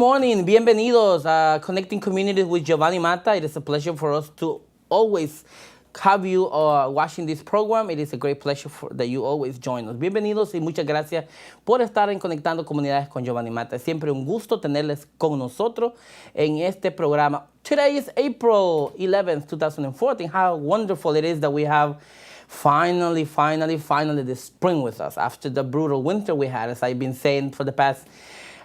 morning. Bienvenidos a Connecting Communities with Giovanni Mata. It is a pleasure for us to always have you watching this program. It is a great pleasure that you always join us. Bienvenidos y muchas gracias por estar en Conectando Comunidades con Giovanni Mata. Es siempre un gusto tenerles con nosotros en este programa. Today is April 11th, 2014. How wonderful it is that we have finally the spring with us after the brutal winter we had, as I've been saying for the past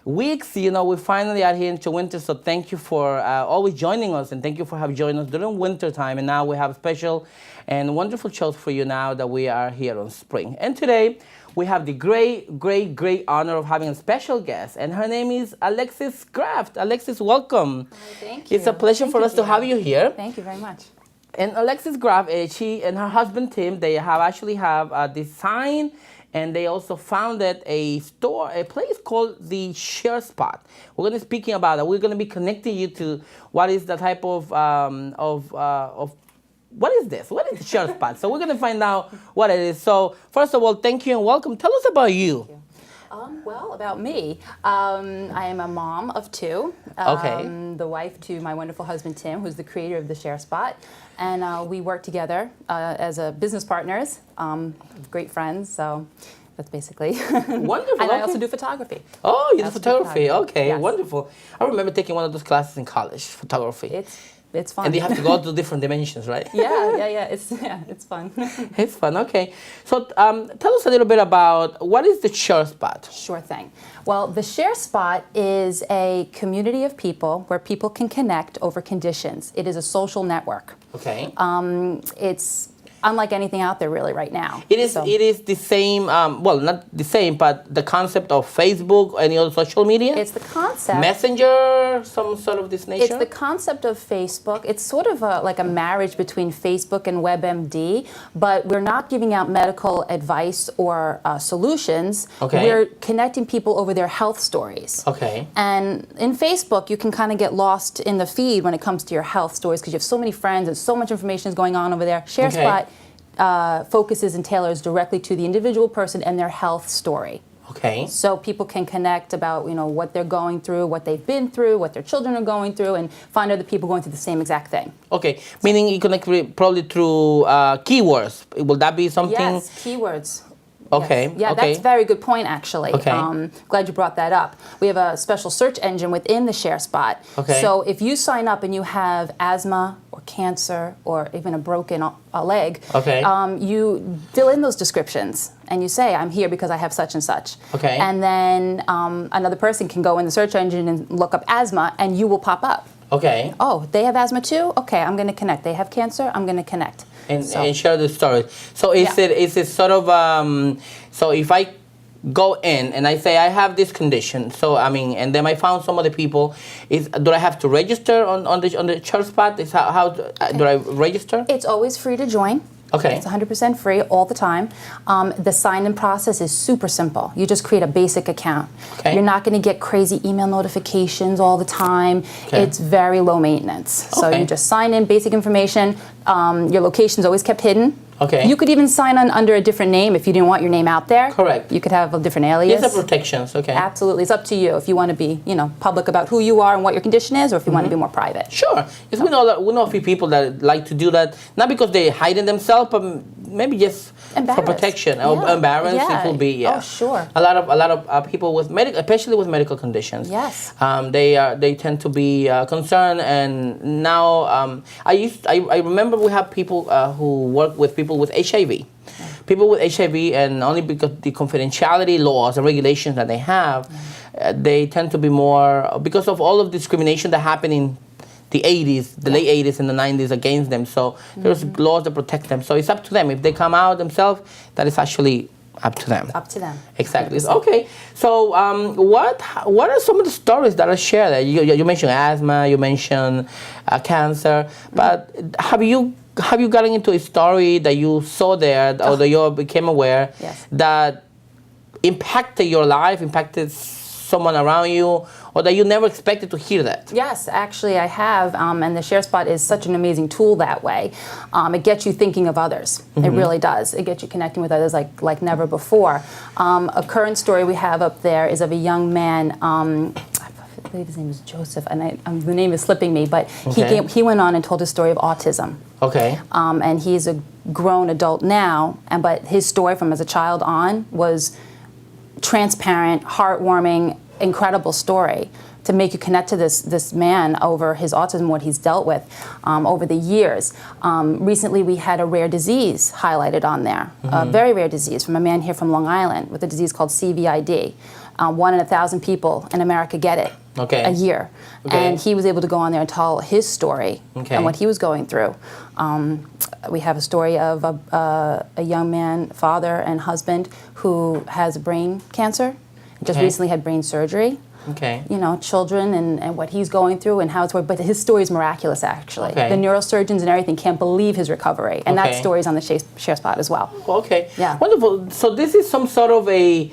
weeks. You know, we finally are here into winter, so thank you for always joining us, and thank you for having joined us during winter time. And now we have special and wonderful shows for you now that we are here on spring. And today we have the great honor of having a special guest, and her name is Alexis Graf. Alexis, welcome. Hi, thank you. It's a pleasure for us to have you here. Thank you very much. And Alexis Graf, she and her husband Tim, they actually have designed, and they also founded a place called the Share Spot. We're going to be speaking about it. We're going to be connecting you to what is the type of what is this? What is the Share Spot? So we're going to find out what it is. So first of all, thank you and welcome. Tell us about you. Well, about me, I am a mom of two. The wife to my wonderful husband, Tim, who's the creator of the Share Spot. And we work together as business partners, great friends, so that's basically. Wonderful. And I also do photography. Oh, you do photography. Okay, yes. Wonderful. I remember taking one of those classes in college, photography. It's fun. And you have to go to different dimensions, right? Yeah. It's fun. It's fun. Okay. So tell us a little bit about what is the Share Spot. Sure thing. Well, the Share Spot is a community of people where people can connect over conditions. It is a social network. Okay. It's unlike anything out there really right now. It is the same, well, not the same, but the concept of Facebook or any other social media? It's the concept. Messenger, some sort of this nature? It's the concept of Facebook. It's sort of like a marriage between Facebook and WebMD, but we're not giving out medical advice or solutions. Okay. We're connecting people over their health stories. Okay. And in Facebook, you can kind of get lost in the feed when it comes to your health stories because you have so many friends and so much information is going on over there. Share Spot focuses and tailors directly to the individual person and their health story. Okay. So people can connect about, what they're going through, what they've been through, what their children are going through, and find other people going through the same exact thing. Okay. Meaning you connect probably through keywords. Will that be something? Yes, keywords. Okay. Yes. Yeah, okay. that's a very good point, actually. Okay. Glad you brought that up. We have a special search engine within the Share Spot. Okay. So if you sign up and you have asthma or cancer or even a broken leg, okay. You fill in those descriptions and you say, I'm here because I have such and such. Okay. And then another person can go in the search engine and look up asthma and you will pop up. Okay. Oh, they have asthma too? Okay, I'm going to connect. They have cancer? I'm going to connect. And share the story. So is it sort of so if I go in and I say I have this condition, so I mean, and then I found some other people, do I have to register on the Share Spot? Is how do I register? It's always free to join. Okay. It's 100% free all the time. The sign-in process is super simple. You just create a basic account. Okay. You're not going to get crazy email notifications all the time. Okay. It's very low maintenance. So Okay. you just sign in, basic information. Your location's always kept hidden. Okay. You could even sign on under a different name if you didn't want your name out there. Correct. You could have a different alias. Yes, the protections. Okay. Absolutely. It's up to you if you want to be, public about who you are and what your condition is, or if you want to be more private. Sure. Yes, we know a few people that like to do that, not because they hide in themselves, but maybe just for protection or embarrassed. Yeah. It will be Oh, sure. A lot of people with especially with medical conditions. Yes. They tend to be concerned, and now I remember we have people who work with people with HIV. People with HIV, and only because the confidentiality laws and regulations that they have, they tend to be more, because of all of the discrimination that happened in the 80s, the late 80s and the 90s against them. So there's laws that protect them. So it's up to them. If they come out themselves, that is actually up to them. Up to them. Exactly. Okay. So what are some of the stories that are shared? You mentioned asthma, you mentioned cancer, but have you gotten into a story that you saw there or that you became aware that impacted your life, impacted someone around you, or that you never expected to hear that? Yes, actually I have, and the Share Spot is such an amazing tool that way. It gets you thinking of others. It really does. It gets you connecting with others like never before. A current story we have up there is of a young man, I believe his name is Joseph, and the name is slipping me, but Okay. he went on and told his story of autism. Okay. And he's a grown adult now, but his story from as a child on was transparent, heartwarming, incredible story to make you connect to this man over his autism, what he's dealt with over the years. Recently, we had a rare disease highlighted on there, a very rare disease from a man here from Long Island with a disease called CVID. 1 in 1,000 people in America get it a year. Okay. And he was able to go on there and tell his story and what he was going through. We have a story of a young man, father and husband, who has brain cancer, just recently had brain surgery. Okay. You know, children and what he's going through and how it's working. But his story is miraculous, actually. Okay. The neurosurgeons and everything can't believe his recovery. And that story is on the Share Spot as well. Okay. Yeah. Wonderful. So this is some sort of a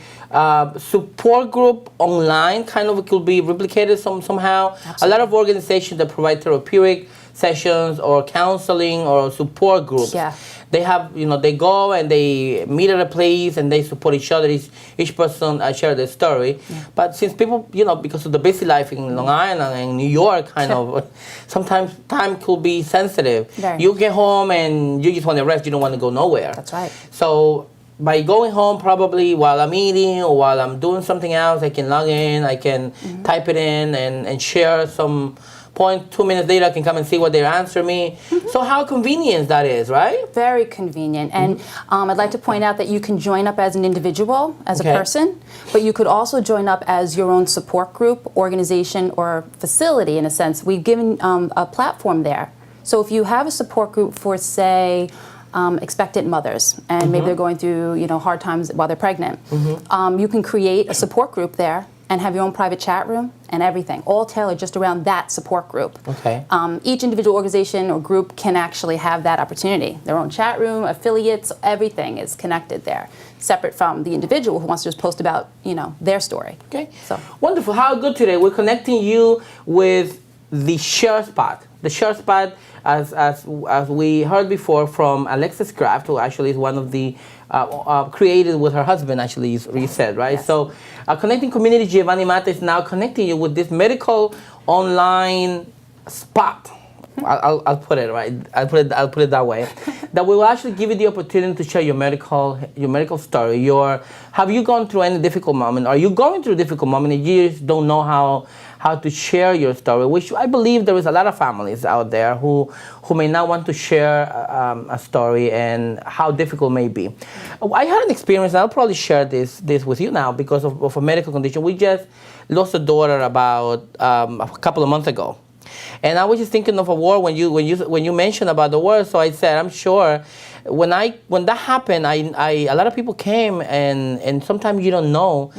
support group online, kind of, it could be replicated somehow. Absolutely. A lot of organizations that provide therapeutic sessions or counseling or support groups. Yeah. They have, you know, they go and they meet at a place and they support each other. Each person share their story. Yeah. But since people, you know, because of the busy life in Long Island and New York, kind of, sometimes time could be sensitive. Very. You get home and you just want to rest. You don't want to go nowhere. That's right. So by going home, probably while I'm eating or while I'm doing something else, I can log in, I can type it in and share some point. 2 minutes later, I can come and see what they answer me. So how convenient that is, right? Very convenient. And I'd like to point out that you can join up as an individual, as a person, but you could also join up as your own support group, organization, or facility, in a sense. We've given a platform there. So if you have a support group for, say, expectant mothers, and maybe they're going through, you know, hard times while they're pregnant, you can create a support group there and have your own private chat room and everything, all tailored just around that support group. Okay. Each individual organization or group can actually have that opportunity. Their own chat room, affiliates, everything is connected there, separate from the individual who wants to just post about, you know, their story. Okay. So wonderful. How good today. We're connecting you with the Share Spot. The Share Spot, as we heard before from Alexis Kraft, who actually is one of the created with her husband, actually, you said, right? Yes. So Connecting Community, Giovanni Mata is now connecting you with this medical online spot. I'll put it right. I'll put it that way. That will actually give you the opportunity to share your medical story. Have you gone through any difficult moment? Are you going through a difficult moment and you just don't know how to share your story? Which I believe there is a lot of families out there who may not want to share a story and how difficult it may be. I had an experience, and I'll probably share this with you now because of a medical condition. We just lost a daughter about a couple of months ago. And I was just thinking of a war when you mentioned about the war. So I said, I'm sure when that happened, a lot of people came and sometimes you don't know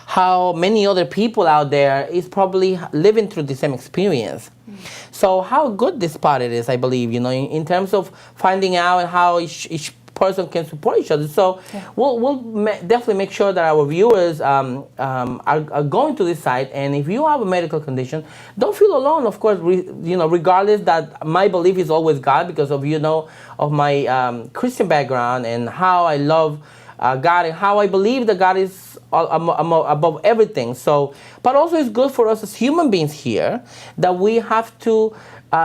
how many other people out there is probably living through the same experience. So how good this spot it is, I believe, you know, in terms of finding out and how each person can support each other. So we'll definitely make sure that our viewers are going to this site. And if you have a medical condition, don't feel alone. Of course, regardless that my belief is always God because of of my Christian background and how I love God and how I believe that God is above everything. So, but also it's good for us as human beings here that we have to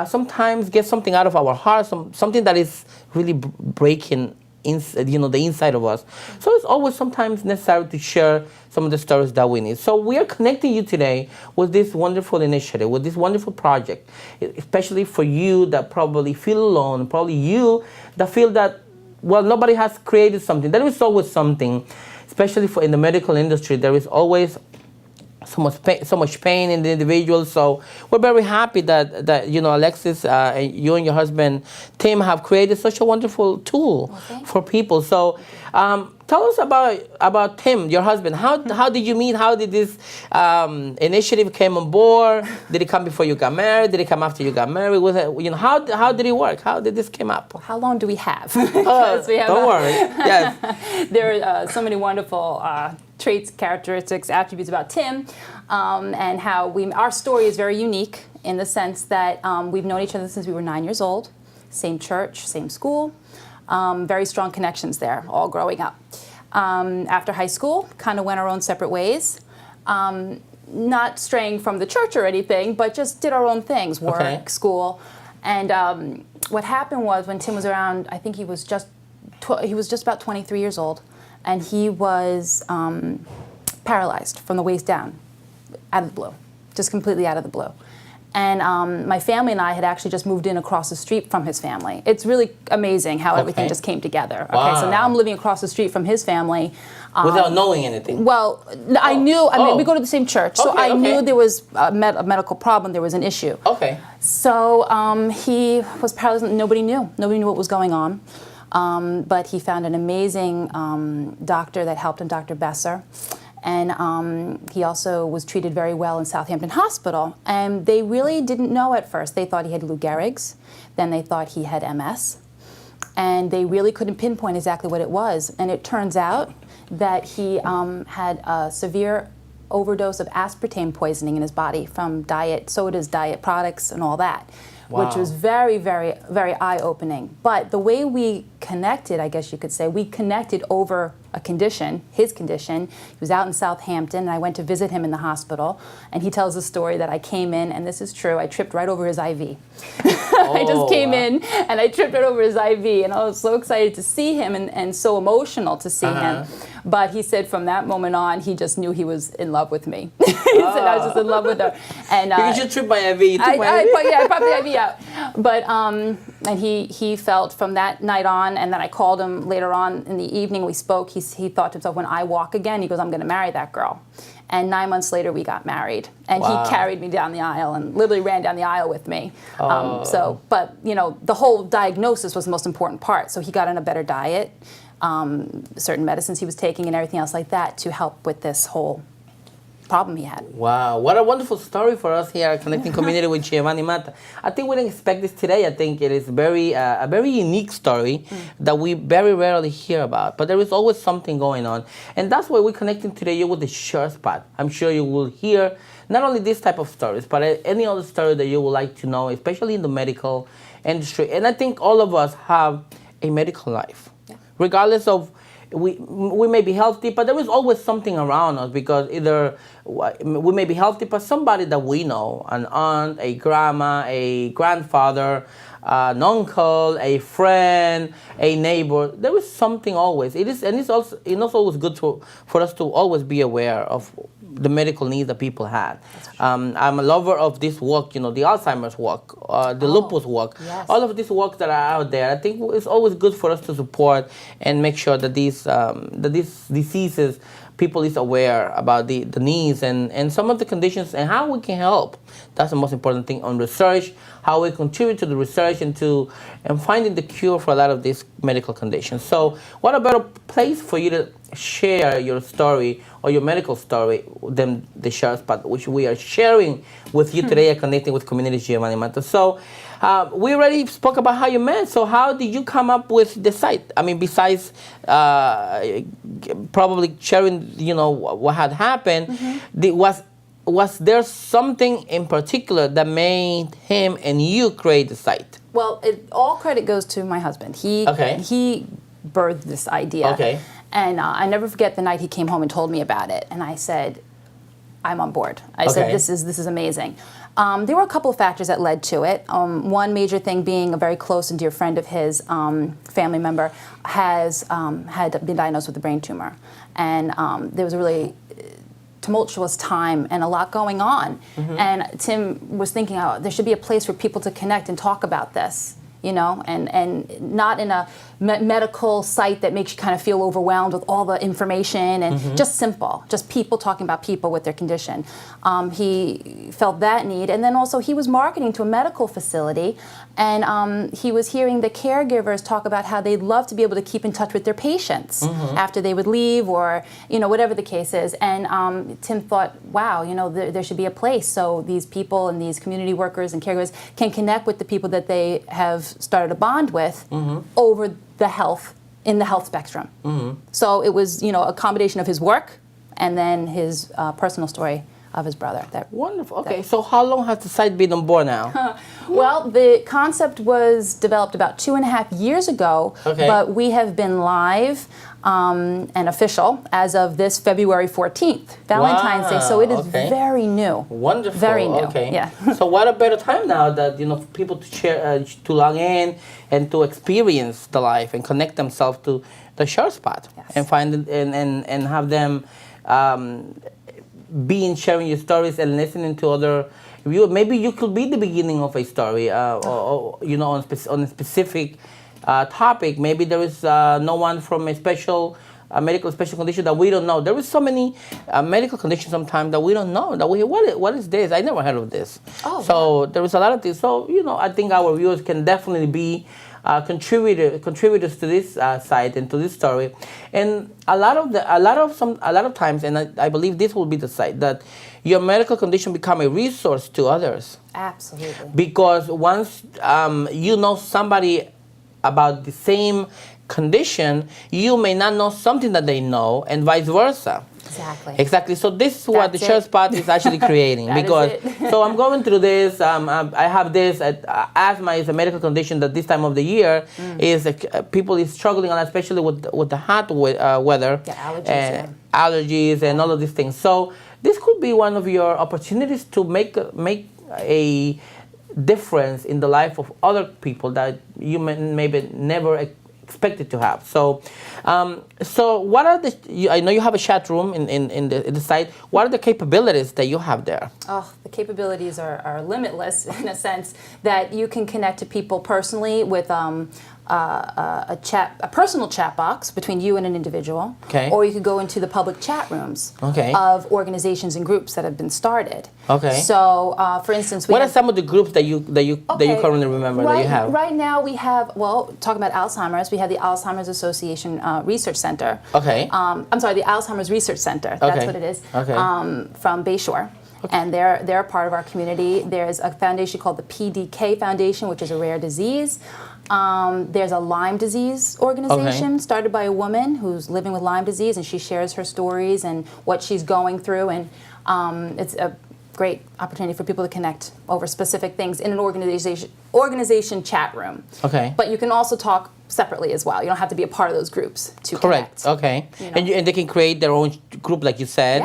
sometimes get something out of our heart, something that is really breaking the inside of us. So it's always sometimes necessary to share some of the stories that we need. So we are connecting you today with this wonderful initiative, with this wonderful project, especially for you that probably feel alone, probably you that feel that, well, nobody has created something. There is always something, especially in the medical industry. There is always so much pain in the individual. So we're very happy that Alexis, you and your husband Tim have created such a wonderful tool for people. So tell us about Tim, your husband. How did you meet? How did this initiative came on board? Did it come before you got married? Did it come after you got married? How did it work? How did this come up? How long do we have? Don't worry. Yes. There are so many wonderful traits, characteristics, attributes about Tim, and how our story is very unique in the sense that we've known each other since we were 9 years old, same church, same school, very strong connections there, all growing up. After high school, kind of went our own separate ways. not straying from the church or anything, but just did our own things, work, school. And what happened was when Tim was around, I think he was just about 23 years old, and he was paralyzed from the waist down, out of the blue, just completely out of the blue. And my family and I had actually just moved in across the street from his family. It's really amazing how everything just came together. Wow. Okay, so now I'm living across the street from his family. Without knowing anything? Well, I knew, I mean, we go to the same church, so I knew there was a medical problem, there was an issue. Okay. So he was paralyzed, nobody knew what was going on. But he found an amazing doctor that helped him, Dr. Besser. And he also was treated very well in Southampton Hospital. And they really didn't know at first. They thought he had Lou Gehrig's. Then they thought he had MS. And they really couldn't pinpoint exactly what it was. And it turns out that he had a severe overdose of aspartame poisoning in his body from diet sodas, diet products, and all that. Wow. Which was very, very, very eye-opening. But the way we connected, I guess you could say, we connected over a condition, his condition. He was out in Southampton, and I went to visit him in the hospital, and he tells the story that I came in, and this is true, I tripped right over his IV. I just came in, and I tripped right over his IV, and I was so excited to see him and so emotional to see him. But he said from that moment on, he just knew he was in love with me. He said I was just in love with her. And because you tripped my IV, you took my IV? I popped the IV out. But, and he felt from that night on, and then I called him later on in the evening, we spoke, he thought to himself, when I walk again, he goes, I'm going to marry that girl. And 9 months later, we got married. And he carried me down the aisle and literally ran down the aisle with me. But, you know, the whole diagnosis was the most important part. So he got on a better diet, certain medicines he was taking and everything else like that to help with this whole problem he had. Wow, what a wonderful story for us here at Connecting Community with Giovanni Mata. I think we didn't expect this today. I think it is a very unique story that we very rarely hear about. But there is always something going on. And that's why we're connecting today with the Sure Spot. I'm sure you will hear not only this type of stories, but any other story that you would like to know, especially in the medical industry. And I think all of us have a medical life. Yeah. Regardless of we may be healthy, but there is always something around us, because either we may be healthy, but somebody that we know, an aunt, a grandma, a grandfather, an uncle, a friend, a neighbor, there is something always. It's also always good for us to always be aware of the medical needs that people had. I'm a lover of this work, you know, the Alzheimer's work, the lupus work, all of these works that are out there. I think it's always good for us to support and make sure that these diseases, people is aware about the needs and some of the conditions and how we can help. That's the most important thing on research, how we contribute to the research and finding the cure for a lot of these medical conditions. So what a better place for you to share your story or your medical story than the Sure Spot, which we are sharing with you today at Connecting with Community Giovanni Mata. So we already spoke about how you met. So how did you come up with the site? I mean, besides probably sharing, you know, what had happened, was there something in particular that made him and you create the site? Well, all credit goes to my husband. He birthed this idea. Okay. And I never forget the night he came home and told me about it. And I said, I'm on board. I said, this is amazing. There were a couple of factors that led to it. One major thing being a very close and dear friend of his, family member, had been diagnosed with a brain tumor. And there was a really tumultuous time and a lot going on. And Tim was thinking, oh, there should be a place for people to connect and talk about this. You know, and not in a medical site that makes you kind of feel overwhelmed with all the information and just simple, just people talking about people with their condition. He felt that need, and then also he was marketing to a medical facility, and he was hearing the caregivers talk about how they'd love to be able to keep in touch with their patients after they would leave, or you know, whatever the case is. And Tim thought, wow, you know, there should be a place so these people and these community workers and caregivers can connect with the people that they have started a bond with over the health, in the health spectrum. So it was, you know, a combination of his work and then his personal story of his brother. Wonderful. Okay, so how long has the site been on board now? Well, the concept was developed about 2.5 years ago, but we have been live and official as of this February 14th, Valentine's Day. So it is very new. Wonderful. Very new. Okay. Yeah. So what a better time now that for people to share, to log in and to experience the life and connect themselves to the Share Spot and find it and have them being sharing your stories and listening to other. Maybe you could be the beginning of a story, or on a specific topic. Maybe there is no one from a special medical special condition that we don't know. There is so many medical conditions sometimes that we don't know. That what is this? I never heard of this. So there is a lot of things. So I think our viewers can definitely be contributors to this site and to this story. And a lot of times, and I believe this will be the site that your medical condition become a resource to others. Absolutely. Because once you know somebody about the same condition, you may not know something that they know, and vice versa. Exactly. So this is what the Share Spot is actually creating. So I'm going through this. I have this. Asthma is a medical condition that this time of the year is people is struggling, especially with the hot weather, allergies and all of these things. So this could be one of your opportunities to make a difference in the life of other people that you maybe never expected to have. So, what are I know you have a chat room in the site. What are the capabilities that you have there? Oh, the capabilities are limitless in a sense that you can connect to people personally with a personal chat box between you and an individual, or you could go into the public chat rooms of organizations and groups that have been started. So, for instance, what are some of the groups that you currently remember that you have? Right now, we have talking about Alzheimer's, we have the Alzheimer's Association Research Center. I'm sorry, the Alzheimer's Research Center. That's what it is. From Bayshore. And they're a part of our community. There's a foundation called the PDK Foundation, which is a rare disease. There's a Lyme disease organization started by a woman who's living with Lyme disease, and she shares her stories and what she's going through. And it's a great opportunity for people to connect over specific things in an organization chat room. But you can also talk separately as well. You don't have to be a part of those groups to connect. And they can create their own group, like you said.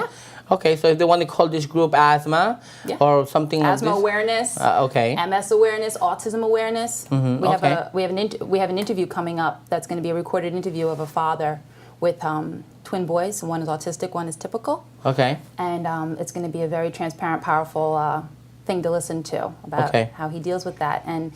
So if they want to call this group asthma or something like this. Asthma awareness, MS awareness, autism awareness. We have an interview coming up that's going to be a recorded interview of a father with twin boys. One is autistic, one is typical. And it's going to be a very transparent, powerful thing to listen to about how he deals with that. And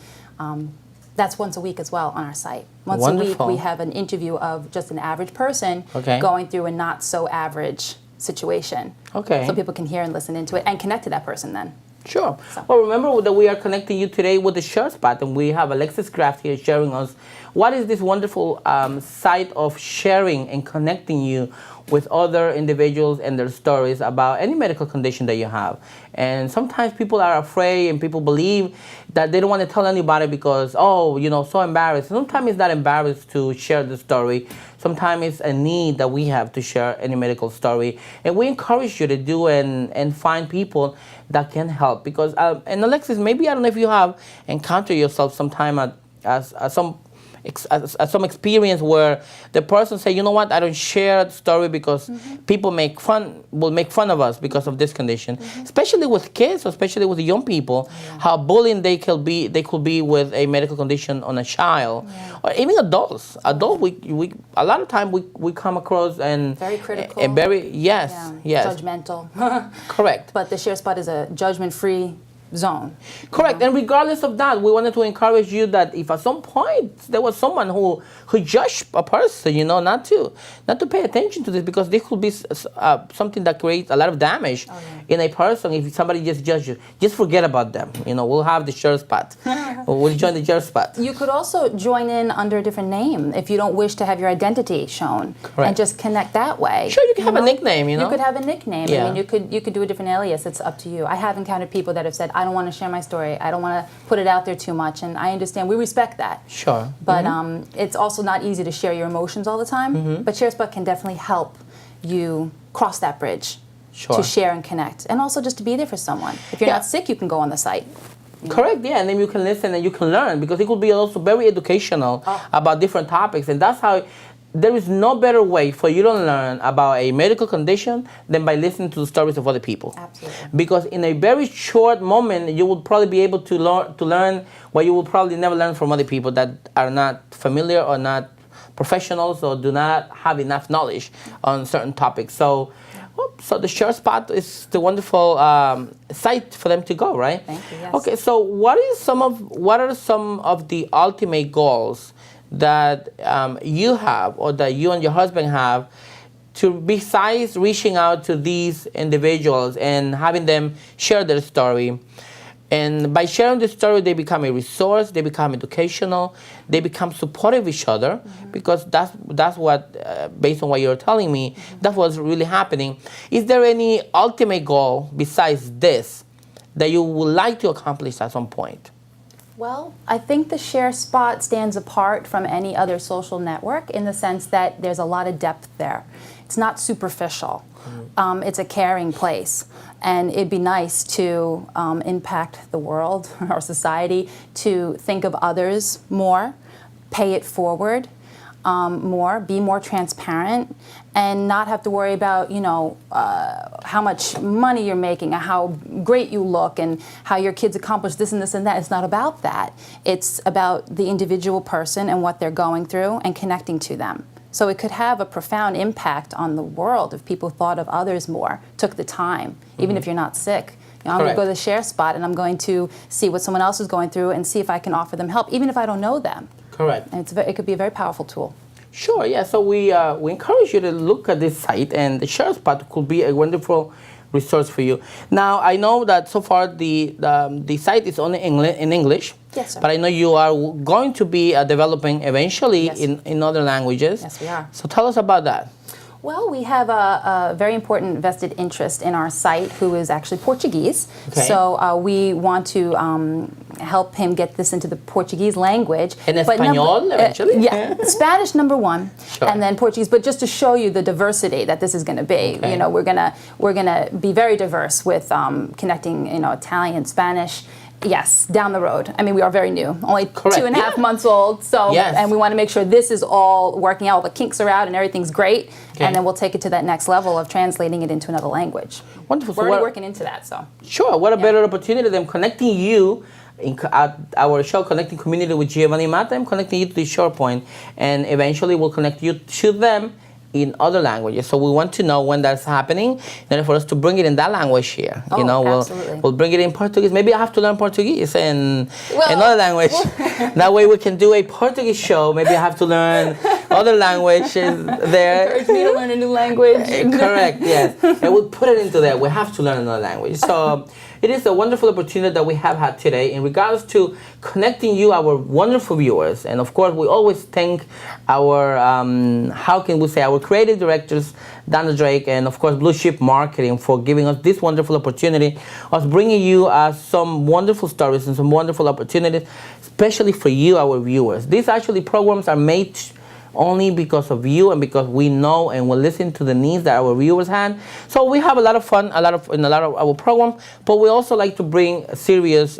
that's once a week as well on our site. Once a week we have an interview of just an average person going through a not so average situation. So people can hear and listen into it and connect to that person then. Sure. Well, remember that we are connecting you today with the Share Spot, and we have Alexis Kraft here sharing us what is this wonderful site of sharing and connecting you with other individuals and their stories about any medical condition that you have. And sometimes people are afraid and people believe that they don't want to tell anybody because, so embarrassed. Sometimes it's not embarrassed to share the story. Sometimes it's a need that we have to share any medical story. And we encourage you to do and find people that can help. Because, and Alexis, maybe, I don't know if you have encountered yourself sometime as some experience where the person say, you know what, I don't share the story because people will make fun of us because of this condition, especially with kids, especially with young people, how bullying they could be with a medical condition on a child, or even adults. We a lot of time we come across and very critical and very judgmental. Correct. But the Share Spot is a judgment-free zone. Correct. And regardless of that, we wanted to encourage you that if at some point there was someone who judged a person, not to pay attention to this, because this could be something that creates a lot of damage in a person. If somebody just judges you, just forget about them. We'll have the Share Spot. We'll join the Share Spot. You could also join in under a different name if you don't wish to have your identity shown. And just connect that way. Sure, you can have a nickname, You could have a nickname. I mean, you could do a different alias. It's up to you. I have encountered people that have said, I don't want to share my story. I don't want to put it out there too much. And I understand. We respect that. Sure. But it's also not easy to share your emotions all the time. But Share Spot can definitely help you cross that bridge to share and connect, and also just to be there for someone. If you're not sick, you can go on the site. Correct, yeah, and then you can listen and you can learn, because it could be also very educational about different topics, and that's how. There is no better way for you to learn about a medical condition than by listening to the stories of other people. Absolutely. Because in a very short moment, you will probably be able to learn what you will probably never learn from other people that are not familiar or not professionals or do not have enough knowledge on certain topics. So the ShareSpot is the wonderful site for them to go, right? Thank you. Yes. Okay, so what are some of the ultimate goals that you have, or that you and your husband have, to besides reaching out to these individuals and having them share their story? And by sharing the story, they become a resource, they become educational, they become supportive of each other, because that's what, based on what you're telling me, that's what's really happening. Is there any ultimate goal besides this that you would like to accomplish at some point? Well, I think the ShareSpot stands apart from any other social network in the sense that there's a lot of depth there. It's not superficial. It's a caring place. And it'd be nice to impact the world, our society, to think of others more, pay it forward more, be more transparent, and not have to worry about, how much money you're making, or how great you look, and how your kids accomplish this and this and that. It's not about that. It's about the individual person and what they're going through and connecting to them. So it could have a profound impact on the world if people thought of others more, took the time, even if you're not sick. I'm going to go to the ShareSpot and I'm going to see what someone else is going through and see if I can offer them help, even if I don't know them. Correct. And it could be a very powerful tool. Sure, yeah. So we encourage you to look at this site, and the ShareSpot could be a wonderful resource for you. Now, I know that so far the site is only in English. Yes, sir. But I know you are going to be developing eventually in other languages. Yes, we are. So tell us about that. Well, we have a very important vested interest in our site, who is actually Portuguese. Okay. So we want to help him get this into the Portuguese language. And Espanol eventually? Yeah, Spanish #1, sure. And then Portuguese. But just to show you the diversity that this is going to be, okay. We're gonna be very diverse with connecting, Italian, Spanish. Yes, down the road. I mean, we are very new, only Correct. 2.5 months old. So, yes. And we want to make sure this is all working out. All the kinks are out and everything's great. Okay. And then we'll take it to that next level of translating it into another language. Wonderful. We're already working into that. So. Sure. What a better opportunity than connecting you at our show, Connecting Community with Giovanni Mata. I'm connecting you to the SharePoint, and eventually we'll connect you to them in other languages. So we want to know when that's happening in order for us to bring it in that language here. Absolutely. We'll bring it in Portuguese. Maybe I have to learn Portuguese and another language. That way we can do a Portuguese show. Maybe I have to learn other languages there. Encourage me to learn a new language. Correct, yes. And we'll put it into there. We have to learn another language. So it is a wonderful opportunity that we have had today in regards to connecting you, our wonderful viewers. And of course, we always thank our, our creative directors, Donna Drake, and of course, Blue Ship Marketing, for giving us this wonderful opportunity of bringing you some wonderful stories and some wonderful opportunities, especially for you, our viewers. These actually programs are made only because of you and because we know and will listen to the needs that our viewers had. So we have a lot of fun, in a lot of our programs, but we also like to bring serious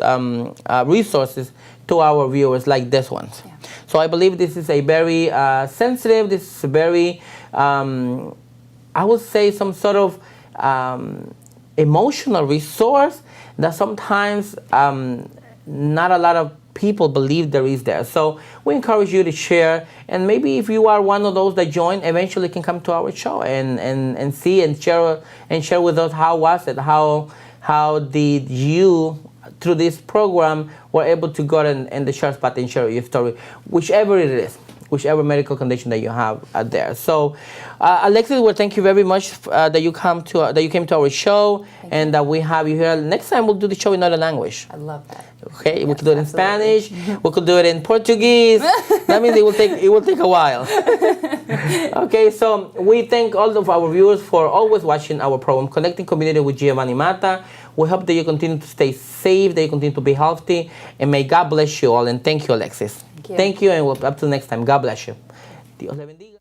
resources to our viewers like this one. Yeah. So I believe this is a very sensitive, this is a very, I would say some sort of emotional resource that sometimes not a lot of people believe there is there. So we encourage you to share, and maybe if you are one of those that join, eventually can come to our show and see and share with us how was it, how did you through this program were able to go in the ShareSpot and share your story, whichever it is, whichever medical condition that you have there. So, Alexis, well, thank you very much that you came to our show, and that we have you here. Next time we'll do the show in another language. I love that. Okay, we could do it in Spanish. We could do it in Portuguese. That means it will take a while. Okay, so we thank all of our viewers for always watching our program, Connecting Community with Giovanni Mata. We hope that you continue to stay safe, that you continue to be healthy, and may God bless you all. And thank you, Alexis. Thank you. Thank you, and we'll up to next time. God bless you. Dios le bendiga.